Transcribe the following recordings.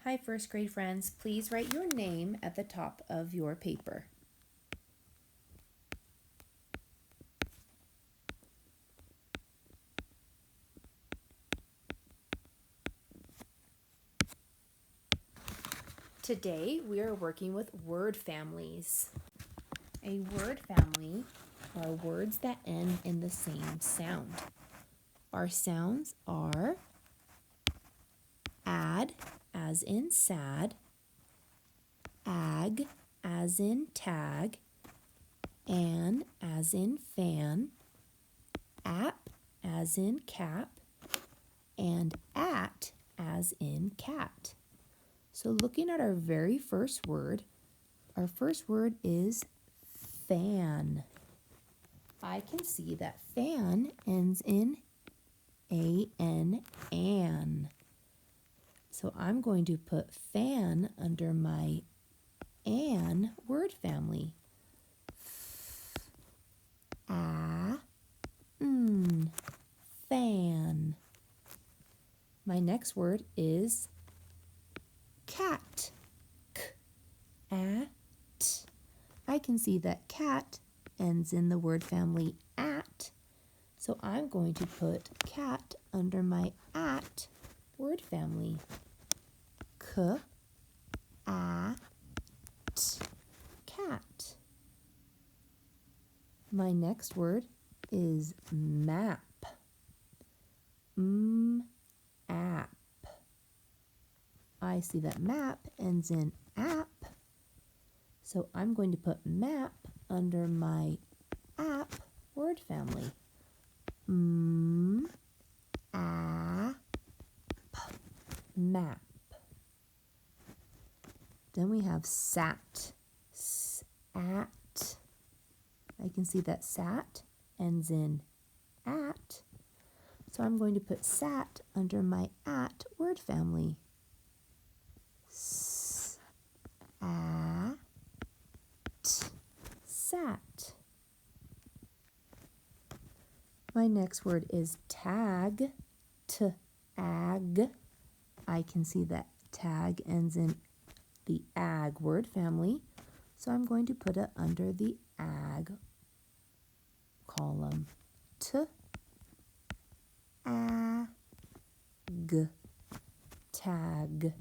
Hi, first grade friends. Please write your name at the top of your paper. Today we are working with word families. A word family are words that end in the same sound. Our sounds are add, as in sad, ag, as in tag, an, as in fan, ap, as in cap, and at, as in cat. So looking at our very first word, our first word is fan. I can see that fan ends in an. So I'm going to put fan under my an word family. Fan. My next word is cat. At. I can see that cat ends in the word family at, so I'm going to put cat under my at word family. Cat. My next word is map. App. I see that map ends in app, so I'm going to put map under my app word family. Map. Then we have sat. Sat. I can see that sat ends in at, so I'm going to put sat under my at word family. Sat. My next word is tag. Ag. I can see that tag ends in the ag word family, so I'm going to put it under the ag column. Tag.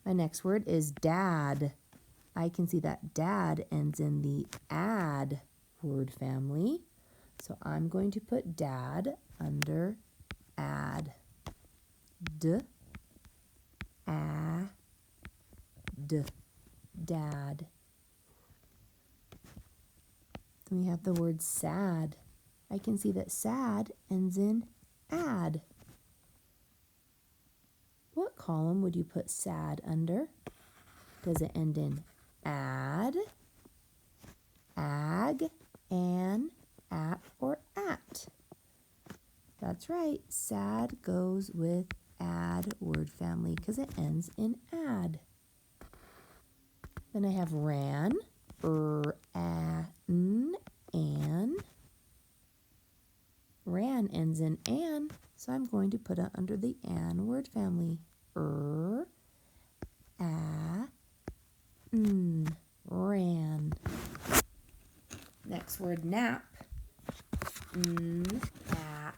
My next word is dad. I can see that dad ends in the add word family, so I'm going to put dad under add. Dad. Then we have the word sad. I can see that sad ends in add. What column would you put sad under? Does it end in add, ag, an, at, or at? That's right, sad goes with add word family because it ends in add. Then I have ran, an. Ran ends in an, so I'm going to put it under the an word family. Ran. Next word, nap. Nap.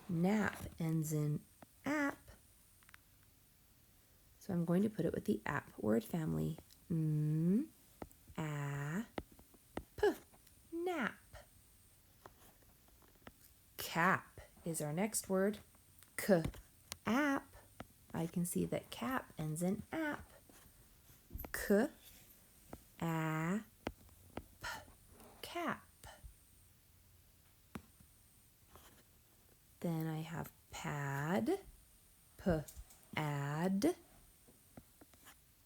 Nap ends in app, so I'm going to put it with the app word family. Nap. Cap is our next word. App. I can see that cap ends in app. Cap. Then I have pad. Add.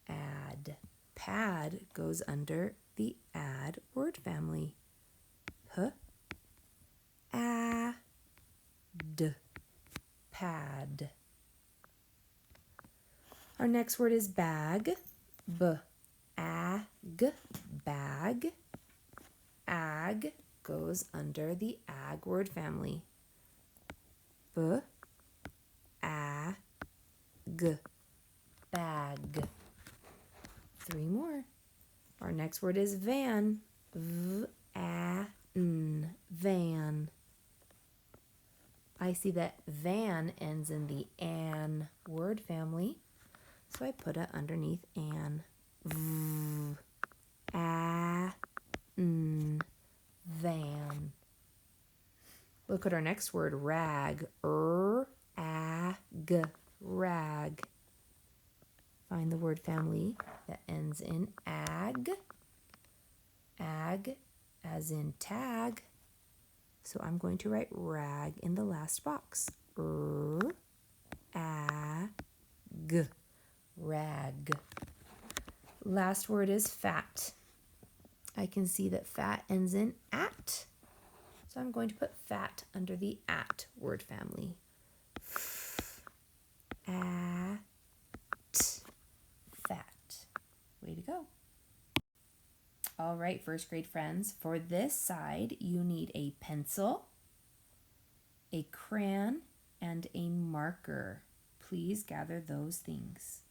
Add. Pad goes under the add word family. Pad. Our next word is bag. Bag. Ag goes under the ag word family. bag. 3 more. Our next word is van. V-A-N, van. I see that van ends in the an word family, so I put it underneath an. V-A-N, van. Look at our next word, rag. R-A-G, rag. Find the word family that ends in ag. Ag as in tag. So I'm going to write rag in the last box. R-A-G, rag. Last word is fat. I can see that fat ends in at. So I'm going to put fat under the at word family. At, fat. Way to go. All right, first grade friends, for this side, you need a pencil, a crayon, and a marker. Please gather those things.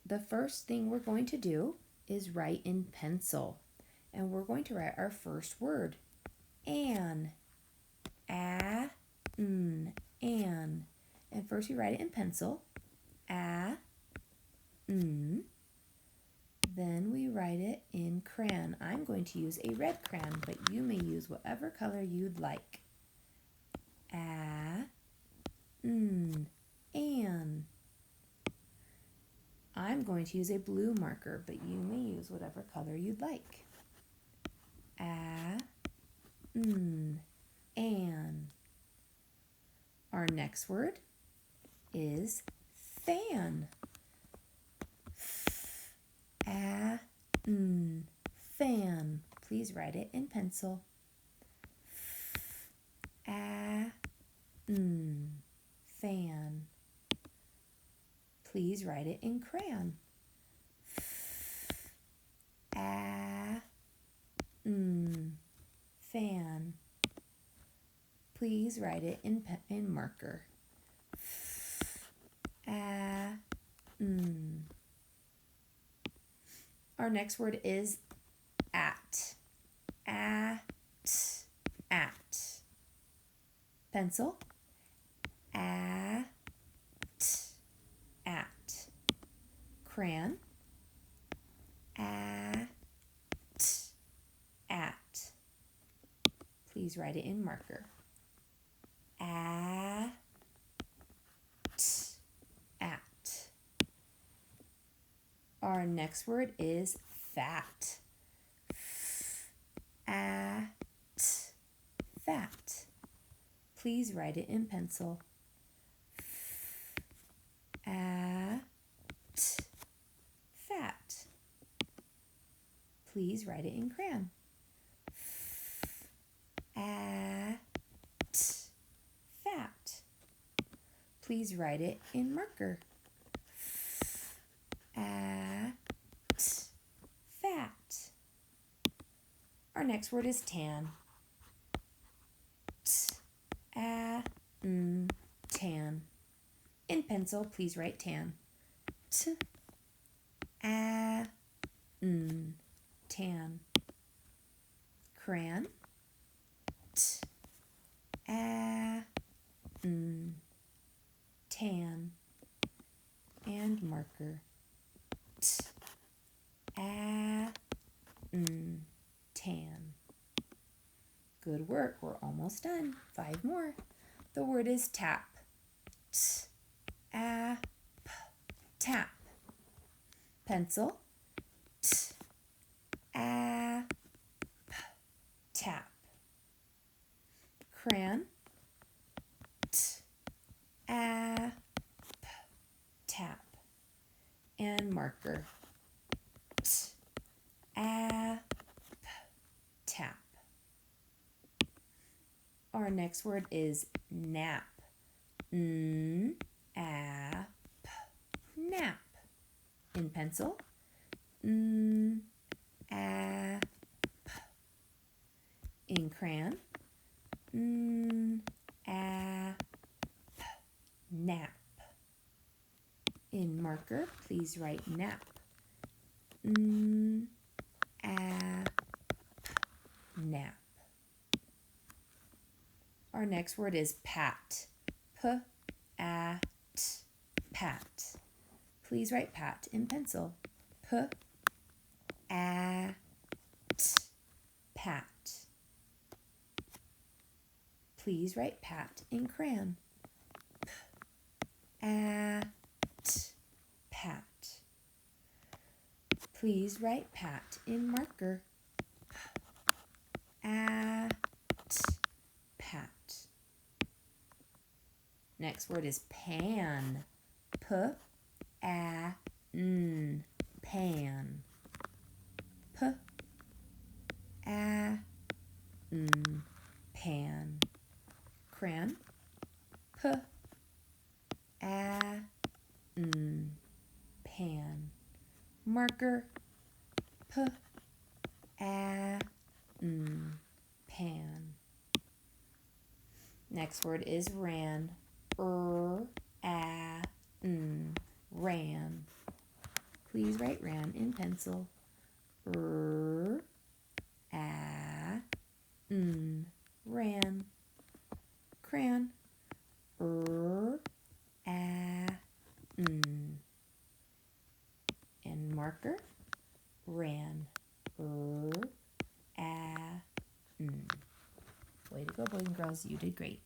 The first thing we're going to do is write in pencil, and we're going to write our first word, an. An. And first we write it in pencil, an. Then we write it in crayon. I'm going to use a red crayon, but you may use whatever color you'd like. An. I'm going to use a blue marker, but you may use whatever color you'd like. An. Our next word is fan. Fan. Please write it in pencil. Fan. Please write it in crayon. Fan. Please write it in marker. Our next word is at. At. Pencil. At. Crayon. At. Please write it in marker. At. Our next word is fat. Fat. Please write it in pencil. Fat. Please write it in crayon. Fat. Please write it in marker. Fat. Our next word is tan. Tan. In pencil, please write tan. Tan. Crayon. Tan. And marker. Tan. Good work. We're almost done. 5 more. The word is tap. Tap. Pencil. Tap. Crayon. Tap. And marker. Tap. Our next word is nap. Nap. In pencil. In crayon. Nap. In marker, please write nap. Nap. Our next word is pat. Pat. Please write pat in pencil. Pat. Please write pat in crayon. Pat. Please write pat in marker. Pat. Next word is pan. Pan. Pan. Pan. Crayon. Pan. Marker. Pan. Next word is ran. Ran. Please write ran in pencil. Ran. Crayon. And marker. Ran. Way to go, boys and girls. You did great.